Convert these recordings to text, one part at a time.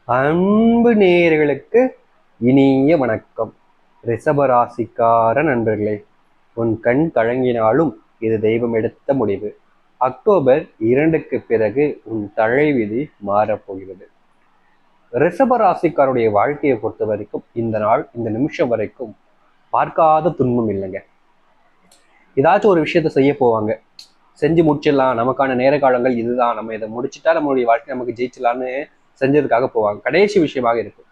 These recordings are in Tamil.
அன்பு நேயர்களுக்கு இனிய வணக்கம். ரிஷபராசிக்கார நண்பர்களே, உன் கண் கலங்கினாலும் இது தெய்வம் எடுத்த முடிவு. அக்டோபர் 2க்கு பிறகு உன் தலைவிதி மாறப்போகிறது. ரிஷபராசிக்காருடைய வாழ்க்கையை பொறுத்த வரைக்கும் இந்த நாள் இந்த நிமிஷம் வரைக்கும் பார்க்காத துன்பம் இல்லைங்க. ஏதாச்சும் ஒரு விஷயத்த செய்ய போவாங்க, செஞ்சு முடிச்சிடலாம், நமக்கான நேர காலங்கள் இதுதான், நம்ம இதை முடிச்சுட்டா நம்மளுடைய வாழ்க்கை நமக்கு ஜெயிச்சலான்னு செஞ்சதுக்காக போவாங்க. கடைசி விஷயமாக இருக்கும்.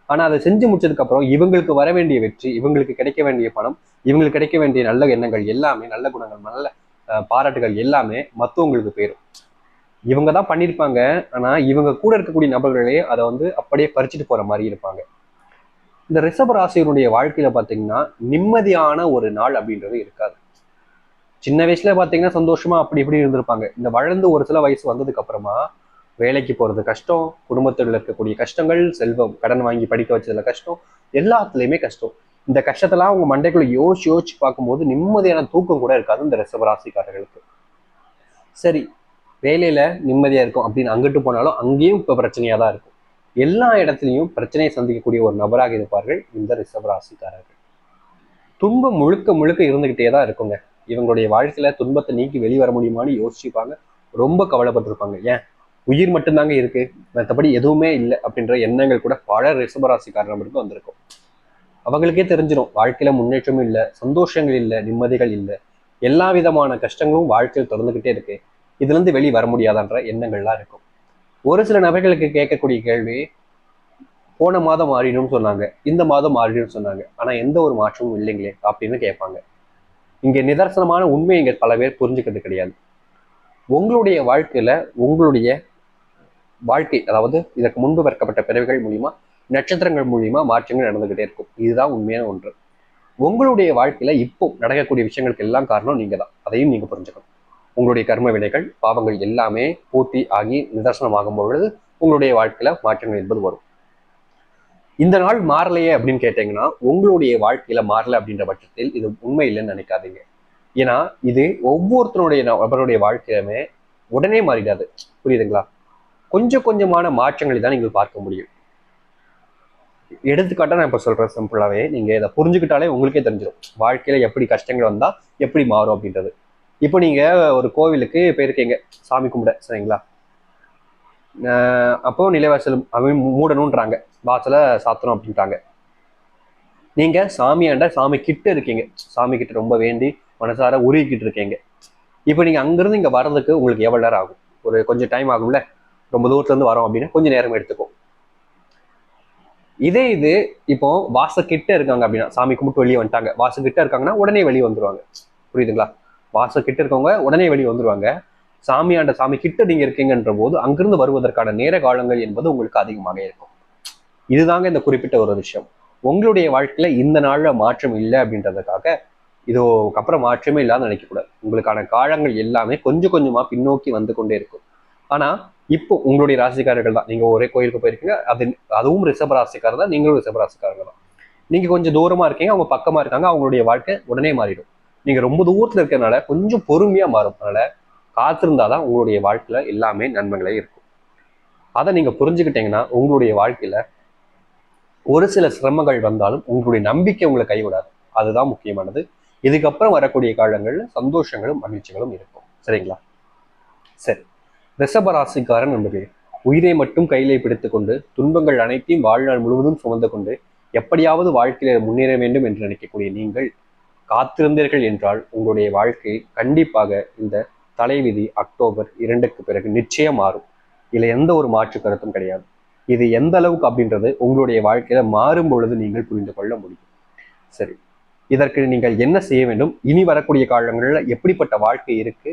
ஆனா அதை செஞ்சு முடிச்சதுக்கு அப்புறம் இவங்களுக்கு வர வேண்டிய வெற்றி, இவங்களுக்கு கிடைக்க வேண்டிய பணம், இவங்களுக்கு கிடைக்க வேண்டிய நல்ல எண்ணங்கள் எல்லாமே, நல்ல குணங்கள், நல்ல பாராட்டுகள் எல்லாமே மத்தவங்களுக்கு போயிடும். இவங்க தான் பண்ணியிருப்பாங்க, ஆனா இவங்க கூட இருக்கக்கூடிய நபர்களே அதை அப்படியே பறிச்சுட்டு போற மாதிரி இருப்பாங்க. இந்த ரிஷப ராசியினுடைய வாழ்க்கையில பாத்தீங்கன்னா நிம்மதியான ஒரு நாள் அப்படின்றது இருக்காது. சின்ன வயசுல பாத்தீங்கன்னா சந்தோஷமா அப்படி இப்படி இருந்திருப்பாங்க. இந்த வளர்ந்து ஒரு சில வயசு வந்ததுக்கு அப்புறமா வேலைக்கு போறது கஷ்டம், குடும்பத்தில் இருக்கக்கூடிய கஷ்டங்கள், செல்வம், கடன் வாங்கி படிக்க வச்சதுல கஷ்டம், எல்லாத்துலயுமே கஷ்டம். இந்த கஷ்டத்தெல்லாம் அவங்க மண்டைக்குள்ள யோசிச்சு பார்க்கும்போது நிம்மதியான தூக்கம் கூட இருக்காது இந்த ரிஷபராசிக்காரர்களுக்கு. சரி, வேலையில நிம்மதியா இருக்கும் அப்படின்னு அங்கிட்டு போனாலும் அங்கேயும் இப்ப பிரச்சனையா தான் இருக்கும். எல்லா இடத்துலையும் பிரச்சனையை சந்திக்கக்கூடிய ஒரு நபராக இருப்பார்கள் இந்த ரிஷபராசிக்காரர்கள். துன்பம் முழுக்க முழுக்க இருந்துகிட்டே தான் இருக்குங்க. இவங்களுடைய வாழ்க்கையில துன்பத்தை நீக்கி வெளிவர முடியுமான்னு யோசிச்சுப்பாங்க, ரொம்ப கவலைப்பட்டிருப்பாங்க. ஏன், உயிர் மட்டும்தாங்க இருக்கு, மற்றபடி எதுவுமே இல்லை அப்படின்ற எண்ணங்கள் கூட பல ரிஷபராசிக்காரர்களுக்கு வந்திருக்கும். அவங்களுக்கே தெரிஞ்சிடும் வாழ்க்கையில முன்னேற்றமும் இல்லை, சந்தோஷங்கள் இல்லை, நிம்மதிகள் இல்லை, எல்லா விதமான கஷ்டங்களும் வாழ்க்கையில் தொடர்ந்துகிட்டே இருக்கு, இதுல இருந்து வெளியே வர முடியாதான்ற எண்ணங்கள்லாம் இருக்கும். ஒரு சில நபர்களுக்கு கேட்கக்கூடிய கேள்வி, போன மாதம் மாறிடும் சொன்னாங்க, இந்த மாதம் மாறிடும் சொன்னாங்க, ஆனா எந்த ஒரு மாற்றமும் இல்லைங்களே அப்படின்னு கேட்பாங்க. இங்க நிதர்சனமான உண்மை இங்க பல பேர் புரிஞ்சுக்கிறது கிடையாது. உங்களுடைய வாழ்க்கையில உங்களுடைய வாழ்க்கை, அதாவது இதற்கு முன்பு பிறக்கப்பட்ட பிறவிகள் மூலியமா, நட்சத்திரங்கள் மூலியமா மாற்றங்கள் நடந்துகிட்டே இருக்கும். இதுதான் உண்மையான ஒன்று. உங்களுடைய வாழ்க்கையில இப்போ நடக்கக்கூடிய விஷயங்களுக்கு எல்லாம் காரணம் நீங்க தான். அதையும் நீங்க புரிஞ்சுக்கணும். உங்களுடைய கர்ம வினைகள், பாவங்கள் எல்லாமே பூர்த்தி ஆகி நிதர்சனமாகும் பொழுது உங்களுடைய வாழ்க்கையில மாற்றங்கள் என்பது வரும். இந்த நாள் மாறலையே அப்படின்னு கேட்டீங்கன்னா, உங்களுடைய வாழ்க்கையில மாறல அப்படின்ற பட்சத்தில் இது உண்மை இல்லைன்னு நினைக்காதீங்க. ஏன்னா இது ஒவ்வொருத்தருடைய நபருடைய வாழ்க்கையுமே உடனே மாறிடாது. புரியுதுங்களா? கொஞ்சம் கொஞ்சமான மாற்றங்களை தான் நீங்கள் பார்க்க முடியும். எடுத்துக்காட்டா நான் இப்ப சொல்றேன், சிம்பிளாவே நீங்க இதை புரிஞ்சுக்கிட்டாலே உங்களுக்கே தெரிஞ்சிடும் வாழ்க்கையில எப்படி கஷ்டங்கள் வந்தா எப்படி மாறும் அப்படின்றது. இப்போ நீங்க ஒரு கோவிலுக்கு போயிருக்கீங்க சாமி கும்பிட, சரிங்களா? அப்போ நிலைவாசல் அவன் மூடணும்ன்றாங்க, வாசலை சாத்தணும் அப்படின்ட்டாங்க. நீங்க சாமியாண்ட சாமி கிட்ட இருக்கீங்க, சாமி கிட்ட ரொம்ப வேண்டி மனசார உருகிக்கிட்டு இருக்கீங்க. இப்போ நீங்க அங்கிருந்து இங்க வர்றதுக்கு உங்களுக்கு எவ்வளவு நேரம் ஆகும்? ஒரு கொஞ்சம் டைம் ஆகும்ல. ரொம்ப தூரத்துல இருந்து வரோம் அப்படின்னா கொஞ்சம் நேரம் எடுத்துக்கும். இதே இது இப்போ வாசக்கிட்ட இருக்காங்க அப்படின்னா, சாமி கும்பிட்டு வெளியே வந்துட்டாங்க, வாசக்கிட்ட இருக்காங்கன்னா உடனே வெளியே வந்துருவாங்க. புரியுதுங்களா? வாசக்கிட்ட இருக்கவங்க உடனே வெளியே வந்துருவாங்க. சாமியாண்ட சாமி கிட்ட நீங்க இருக்கீங்கன்ற போது அங்கிருந்து வருவதற்கான நேர காலங்கள் என்பது உங்களுக்கு அதிகமாக இருக்கும். இதுதாங்க இந்த குறிப்பிட்ட ஒரு விஷயம். உங்களுடைய வாழ்க்கையில இந்த நாள்ல மாற்றம் இல்லை அப்படின்றதுக்காக இதுக்கப்புறம் மாற்றமே இல்லாத நினைக்கக்கூடாது. உங்களுக்கான காலங்கள் எல்லாமே கொஞ்சம் கொஞ்சமா பின்னோக்கி வந்து கொண்டே இருக்கும். ஆனா இப்போ உங்களுடைய ராசிக்காரர்கள் தான், நீங்க ஒரே கோயிலுக்கு போயிருக்கீங்க, அதுவும் ரிஷப ராசிக்காரர் தான், நீங்களும் ரிஷப ராசிக்காரர்கள் தான். நீங்க கொஞ்சம் தூரமா இருக்கீங்க, அவங்க பக்கமா இருக்காங்க, அவங்களுடைய வாழ்க்கை உடனே மாறிடும். நீங்க ரொம்ப தூரத்துல இருக்கிறதுனால கொஞ்சம் பொறுமையா மாறும். அதனால காத்திருந்தாதான் உங்களுடைய வாழ்க்கையில எல்லாமே நன்மைகளே இருக்கும். அதை நீங்க புரிஞ்சுக்கிட்டீங்கன்னா உங்களுடைய வாழ்க்கையில ஒரு சில சிரமங்கள் வந்தாலும் உங்களுடைய நம்பிக்கை உங்களை கைவிடாது. அதுதான் முக்கியமானது. இதுக்கப்புறம் வரக்கூடிய காலங்கள்ல சந்தோஷங்களும் மகிழ்ச்சிகளும் இருக்கும். சரிங்களா? சரி, ரிஷபராசிக்காரன் என்பது உயிரை மட்டும் கையிலே பிடித்துக் கொண்டு துன்பங்கள் அனைத்தையும் வாழ்நாள் முழுவதும் சுமந்து கொண்டு எப்படியாவது வாழ்க்கையில முன்னேற வேண்டும் என்று நினைக்கக்கூடிய நீங்கள் காத்திருந்தீர்கள் என்றால் உங்களுடைய வாழ்க்கை கண்டிப்பாக இந்த தலைவிதி அக்டோபர் 2க்கு பிறகு நிச்சயம் மாறும். இதுல எந்த ஒரு மாற்று கருத்தும் கிடையாது. இது எந்த அளவுக்கு அப்படின்றது உங்களுடைய வாழ்க்கையில மாறும் பொழுது நீங்கள் புரிந்து கொள்ள முடியும். சரி, இதற்கு நீங்கள் என்ன செய்ய வேண்டும், இனி வரக்கூடிய காலங்களில் எப்படிப்பட்ட வாழ்க்கை இருக்கு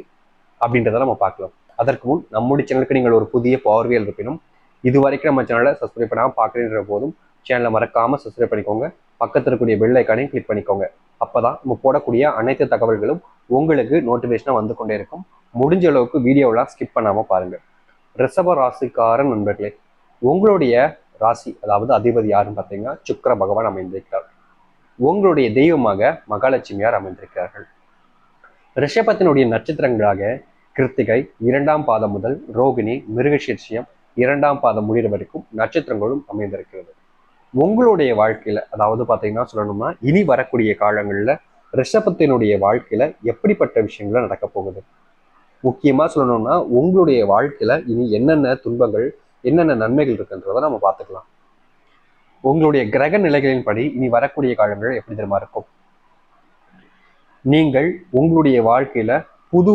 அப்படின்றத நம்ம பார்க்கலாம். அதற்கு முன் நம்முடைய சேனலுக்கு நீங்கள் ஒரு புதிய பார்வையில் இருப்பினும் இது வரைக்கும் நம்ம சேனலை சப்ஸ்கிரைப் பண்ணாமல் பார்க்குறேன்ற போதும் சேனலை மறக்காம சப்ஸ்கிரைப் பண்ணிக்கோங்க. பக்கத்தில் இருக்கக்கூடிய பெல் ஐக்கானையும் கிளிக் பண்ணிக்கோங்க. அப்பதான் நம்ம போடக்கூடிய அனைத்து தகவல்களும் உங்களுக்கு நோட்டிஃபிகேஷனா வந்து கொண்டே இருக்கும். முடிஞ்ச அளவுக்கு வீடியோலாம் ஸ்கிப் பண்ணாம பாருங்க. ரிஷப ராசிக்காரன் நண்பர்களே, உங்களுடைய ராசி அதாவது அதிபதி யாருன்னு பார்த்தீங்கன்னா சுக்கிர பகவான் அமைந்திருக்கிறார். உங்களுடைய தெய்வமாக மகாலட்சுமியார் அமைந்திருக்கிறார்கள். ரிஷபத்தினுடைய நட்சத்திரங்களாக கிருத்திகை 2ஆம் பாதம் முதல் ரோகிணி, மிருகசீர்ஷம் 2ஆம் பாதம் முடிகிற வரைக்கும் நட்சத்திரங்களும் அமைந்திருக்கிறது. உங்களுடைய வாழ்க்கையில, அதாவது பாத்தீங்கன்னா சொல்லணும்னா இனி வரக்கூடிய காலங்கள்ல ரிஷபத்தினுடைய வாழ்க்கையில எப்படிப்பட்ட விஷயங்கள் நடக்க போகுது, முக்கியமா சொல்லணும்னா உங்களுடைய வாழ்க்கையில இனி என்னென்ன துன்பங்கள் என்னென்ன நன்மைகள் இருக்குன்றதை நம்ம பார்த்துக்கலாம். உங்களுடைய கிரக நிலைகளின் படி இனி வரக்கூடிய காலங்கள் எப்படி தெரியுமா இருக்கும். நீங்கள் உங்களுடைய வாழ்க்கையில புது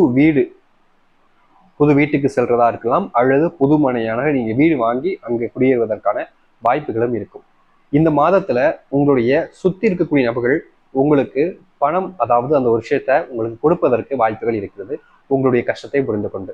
வீட்டுக்கு செல்றதா இருக்கலாம், அல்லது புது மனையான நீங்க வீடு வாங்கி அங்கே குடியேறுவதற்கான வாய்ப்புகளும் இருக்கும். இந்த மாதத்துல உங்களுடைய சுத்தி இருக்கக்கூடிய நபர்கள் உங்களுக்கு பணம், அதாவது அந்த ஒரு விஷயத்த உங்களுக்கு கொடுப்பதற்கு வாய்ப்புகள் இருக்கிறது. உங்களுடைய கஷ்டத்தை புரிந்து கொண்டு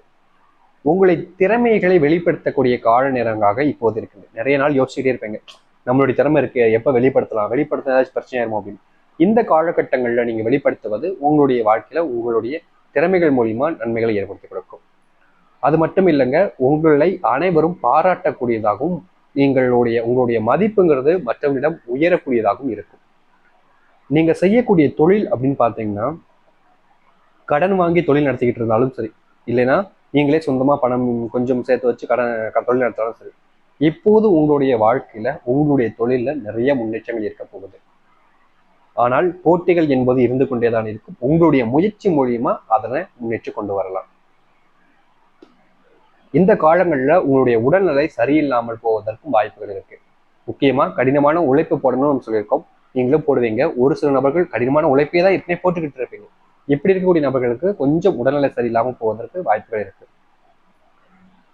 உங்களுடைய திறமைகளை வெளிப்படுத்தக்கூடிய கால நேரங்களாக இப்போது இருக்குது. நிறைய நாள் யோசிச்சுட்டே இருப்பீங்க, நம்மளுடைய திறமை இருக்கு, எப்ப வெளிப்படுத்த ஏதாச்சும் பிரச்சனையாயிருமோ அப்படின்னு. இந்த காலகட்டங்கள்ல நீங்க வெளிப்படுத்துவது உங்களுடைய வாழ்க்கையில உங்களுடைய திறமைகள் மூலியமா நன்மைகளை ஏற்படுத்தி கொடுக்கும். அது மட்டும் இல்லைங்க, உங்களை அனைவரும் பாராட்டக்கூடியதாகவும் உங்களுடைய மதிப்புங்கிறது மற்றவரிடம் உயரக்கூடியதாகவும் இருக்கும். நீங்க செய்யக்கூடிய தொழில் அப்படின்னு பார்த்தீங்கன்னா, கடன் வாங்கி தொழில் நடத்திக்கிட்டு இருந்தாலும் சரி, இல்லைன்னா நீங்களே சொந்தமா பணம் கொஞ்சம் சேர்த்து வச்சு தொழில் நடத்தாலும் சரி, இப்போது உங்களுடைய வாழ்க்கையில உங்களுடைய தொழில நிறைய முன்னேற்றங்கள் இருக்க போகுது. ஆனால் போட்டிகள் என்பது இருந்து கொண்டேதான் இருக்கும். உங்களுடைய முயற்சி மூலியமா அதனை முன்னேற்றி கொண்டு வரலாம். இந்த காலங்கள்ல உங்களுடைய உடல்நிலை சரியில்லாமல் போவதற்கும் வாய்ப்புகள் இருக்கு. முக்கியமா கடினமான உழைப்பு போடணும்னு நம்ம சொல்லியிருக்கோம், நீங்களும் போடுவீங்க. ஒரு சில நபர்கள் கடினமான உழைப்பே தான் ஏற்கனவே போட்டுக்கிட்டு இருப்பீங்க. இப்படி இருக்கக்கூடிய நபர்களுக்கு கொஞ்சம் உடல்நிலை சரியில்லாமல் போவதற்கு வாய்ப்புகள் இருக்கு.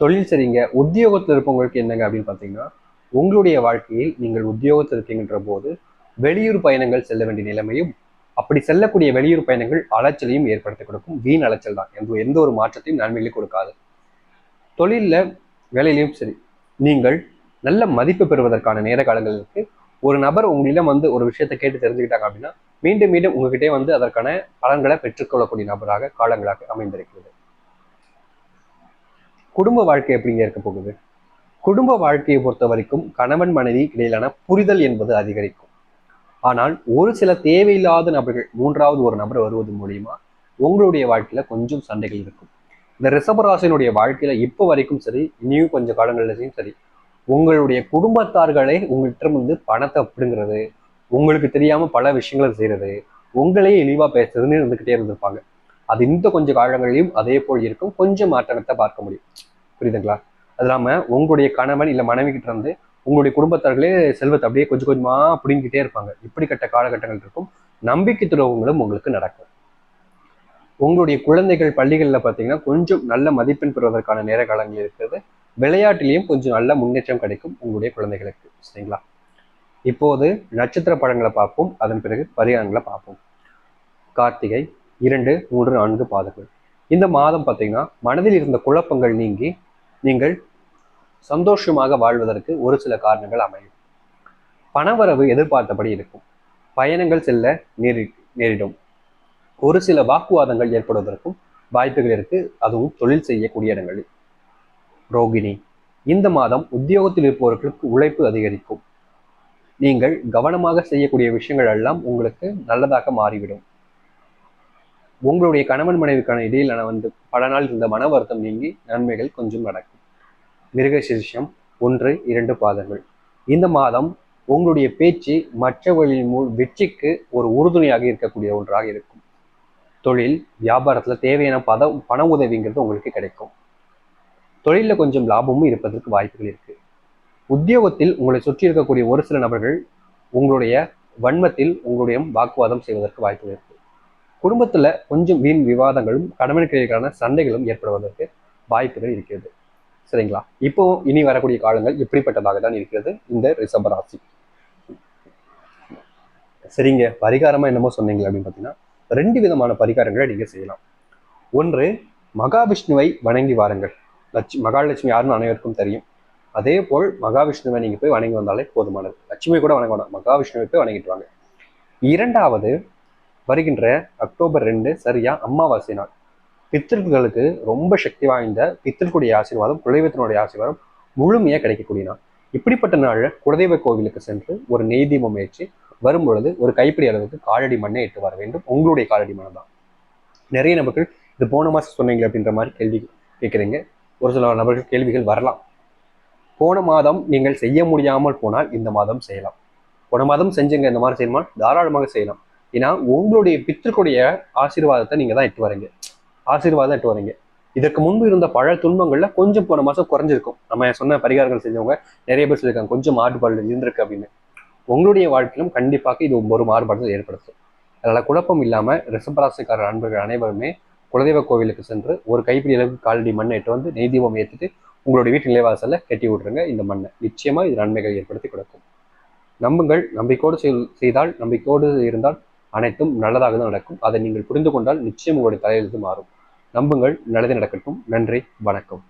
தொழில் சரிங்க. உத்தியோகத்தில் இருப்பவங்களுக்கு என்னங்க அப்படின்னு பார்த்தீங்கன்னா, உங்களுடைய வாழ்க்கையில் நீங்கள் உத்தியோகத்தில் இருக்கீங்கன்ற போது வெளியூர் பயணங்கள் செல்ல வேண்டிய நிலைமையும், அப்படி செல்லக்கூடிய வெளியூர் பயணங்கள் அலைச்சலையும் ஏற்படுத்தி கொடுக்கும். வீண் அலைச்சல் தான், எந்த ஒரு மாற்றத்தையும் நன்மைகளையும் கொடுக்காது. தொழில்ல வேலையிலையும் சரி, நீங்கள் நல்ல மதிப்பு பெறுவதற்கான நேர காலங்கள் இருக்கு. ஒரு நபர் உங்களிடம் வந்து ஒரு விஷயத்தை கேட்டு தெரிஞ்சுக்கிட்டாங்க அப்படின்னா மீண்டும் மீண்டும் உங்ககிட்டே வந்து அதற்கான பலன்களை பெற்றுக்கொள்ளக்கூடிய நபராக காலங்களாக அமைந்திருக்கிறது. குடும்ப வாழ்க்கை எப்படிங்க இருக்க போகுது. குடும்ப வாழ்க்கையை பொறுத்த வரைக்கும் கணவன் மனைவி இடையிலான புரிதல் என்பது அதிகரிக்கும். ஆனால் ஒரு சில தேவையில்லாத நபர்கள், மூன்றாவது ஒரு நபர் வருவது மூலியமா உங்களுடைய வாழ்க்கையில கொஞ்சம் சண்டைகள் இருக்கும். இந்த ரிஷபராசினுடைய வாழ்க்கையில இப்போ வரைக்கும் சரி, இனியும் கொஞ்சம் காலங்கள்லையும் சரி, உங்களுடைய குடும்பத்தார்களே உங்கள்கிட்ட வந்து பணத்தை அப்படிங்கிறது, உங்களுக்கு தெரியாம பல விஷயங்களை செய்யறது, உங்களையே இழிவா பேசுறதுன்னு இருந்துகிட்டே இருந்திருப்பாங்க. அது இந்த கொஞ்சம் காலங்களிலும் அதே போல் இருக்கும். கொஞ்சம் மாற்றத்தை பார்க்க முடியும். புரியுதுங்களா? அது இல்லாம உங்களுடைய கணவன் இல்ல மனைவி கிட்ட இருந்து உங்களுடைய குடும்பத்தார்களே செல்வத்தை அப்படியே கொஞ்சம் கொஞ்சமா பிடிங்கிட்டே இருப்பாங்க. இப்படிப்பட்ட காலகட்டங்கள் இருக்கும். நம்பிக்கை துரோகங்களும் உங்களுக்கு நடக்கும். உங்களுடைய குழந்தைகள் பள்ளிகளில் பார்த்தீங்கன்னா கொஞ்சம் நல்ல மதிப்பெண் பெறுவதற்கான நேர காலங்கள் இருக்கிறது. விளையாட்டிலையும் கொஞ்சம் நல்ல முன்னேற்றம் கிடைக்கும் உங்களுடைய குழந்தைகளுக்கு. சரிங்களா? இப்போது நட்சத்திர படங்களை பார்ப்போம், அதன் பிறகு பரிகாரங்களை பார்ப்போம். கார்த்திகை 2, 3, 4 பாதங்கள். இந்த மாதம் பார்த்தீங்கன்னா மனதில் இருந்த குழப்பங்கள் நீங்கி நீங்கள் சந்தோஷமாக வாழ்வதற்கு ஒரு சில காரணங்கள் அமையும். பணவரவு எதிர்பார்த்தபடி இருக்கும். பயணங்கள் செல்ல நேரிடும். ஒரு சில வாக்குவாதங்கள் ஏற்படுவதற்கும் வாய்ப்புகள் இருக்கு, அதுவும் தொழில் செய்யக்கூடிய இடங்களில். ரோகிணி, இந்த மாதம் உத்தியோகத்தில் இருப்பவர்களுக்கு உழைப்பு அதிகரிக்கும். நீங்கள் கவனமாக செய்யக்கூடிய விஷயங்கள் எல்லாம் உங்களுக்கு நல்லதாக மாறிவிடும். உங்களுடைய கணவன் மனைவிக்கான இடையிலான வந்து பல நாள் இருந்த மன வருத்தம் நீங்கி நன்மைகள் கொஞ்சம் நடக்கும். மிருகசீரிஷம் 1, 2 பாதங்கள். இந்த மாதம் உங்களுடைய பேச்சு மற்றவர்களின் வெற்றிக்கு ஒரு உறுதுணையாக இருக்கக்கூடிய ஒன்றாக இருக்கும். தொழில் வியாபாரத்துல தேவையான பண உதவிங்கிறது உங்களுக்கு கிடைக்கும். தொழில கொஞ்சம் லாபமும் இருப்பதற்கு வாய்ப்புகள் இருக்கு. உத்தியோகத்தில் உங்களை சுற்றி இருக்கக்கூடிய ஒரு சில நபர்கள் உங்களுடைய வன்மத்தில் உங்களுடைய வாக்குவாதம் செய்வதற்கு வாய்ப்புகள் இருக்கு. குடும்பத்துல கொஞ்சம் வீண் விவாதங்களும் கணவனுக்கிடையிலான சண்டைகளும் ஏற்படுவதற்கு வாய்ப்புகள் இருக்கிறது. சரிங்களா? இப்போ இனி வரக்கூடிய காலங்கள் இப்படிப்பட்டதாக தான் இருக்கிறது இந்த ரிஷபராசி. சரிங்க, பரிகாரமா என்னமோ சொன்னீங்க அப்படின்னு பார்த்தீங்கன்னா 2 விதமான பரிகாரங்களை நீங்க செய்யலாம். ஒன்று, மகாவிஷ்ணுவை வணங்கி வாருங்கள். மகாலட்சுமி யாருன்னு அனைவருக்கும் தெரியும். அதே போல் மகாவிஷ்ணுவை நீங்க போய் வணங்கி வந்தாலே போதுமானது. லட்சுமி கூட வணங்க வேண்டாம், மகாவிஷ்ணுவை போய் வணங்கிட்டு வாங்க. 2வது, வருகின்ற அக்டோபர் 2 சரியா அமாவாசை நாள். பித்திருக்களுக்கு ரொம்ப சக்தி வாய்ந்த பித்திருக்குடைய ஆசீர்வாதம், குலதெய்வத்தினுடைய ஆசீர்வாதம் முழுமையா கிடைக்கக்கூடிய நாள். இப்படிப்பட்ட நாள்ல குலதெய்வ கோவிலுக்கு சென்று ஒரு நெய் தீபம் ஏற்றி வரும்பொழுது ஒரு கைப்பிடி அளவுக்கு காலடி மண்ணை இட்டு வர வேண்டும். உங்களுடைய காலடி மண்ணை தான். நிறைய நபர்கள் இது போன மாசம் சொன்னீங்க அப்படின்ற மாதிரி கேள்வி கேட்குறீங்க. ஒரு சில நபர்கள் கேள்விகள் வரலாம். போன மாதம் நீங்கள் செய்ய முடியாமல் போனால் இந்த மாதம் செய்யலாம். போன மாதம் செஞ்சுங்க, இந்த மாதிரி செய்யணுமா தாராளமாக செய்யலாம். ஏன்னா உங்களுடைய பித்திருக்குடைய ஆசீர்வாதத்தை நீங்க தான் எட்டு வரீங்க. ஆசீர்வாதம் எட்டு வரீங்க. இதற்கு முன்பு இருந்த பல துன்பங்கள்ல கொஞ்சம் போன மாசம் குறைஞ்சிருக்கும். நம்ம சொன்ன பரிகாரங்கள் செஞ்சவங்க நிறைய பேர் சொல்லியிருக்காங்க கொஞ்சம் மாறுபாடு இருந்திருக்கு அப்படின்னு. உங்களுடைய வாழ்க்கையிலும் கண்டிப்பாக இது ஒரு மாறுபாடு ஏற்படுத்தும். அதனால குழப்பம் இல்லாம ரிஷபராசிக்கார நண்பர்கள் அனைவருமே குலதெய்வ கோவிலுக்கு சென்று ஒரு கைப்பிடி அளவுக்கு காலடி மண்ணை எட்டு வந்து நெய் தீபம் ஏற்றிட்டு உங்களுடைய வீட்டு நிலைவாசல்ல கட்டி விட்டுருங்க. இந்த மண்ணை நிச்சயமா இது நன்மைகள் ஏற்படுத்தி கொடுக்கும். நம்புங்கள். நம்பிக்கையோடு செய்தால், நம்பிக்கையோடு இருந்தால் அனைத்தும் நல்லதாக தான் நடக்கும். அதை நீங்கள் புரிந்து கொண்டால் நிச்சயம் உங்களுடைய தலையெழுத்து மாறும். நம்புங்கள். நல்லது நடக்கட்டும். நன்றி. வணக்கம்.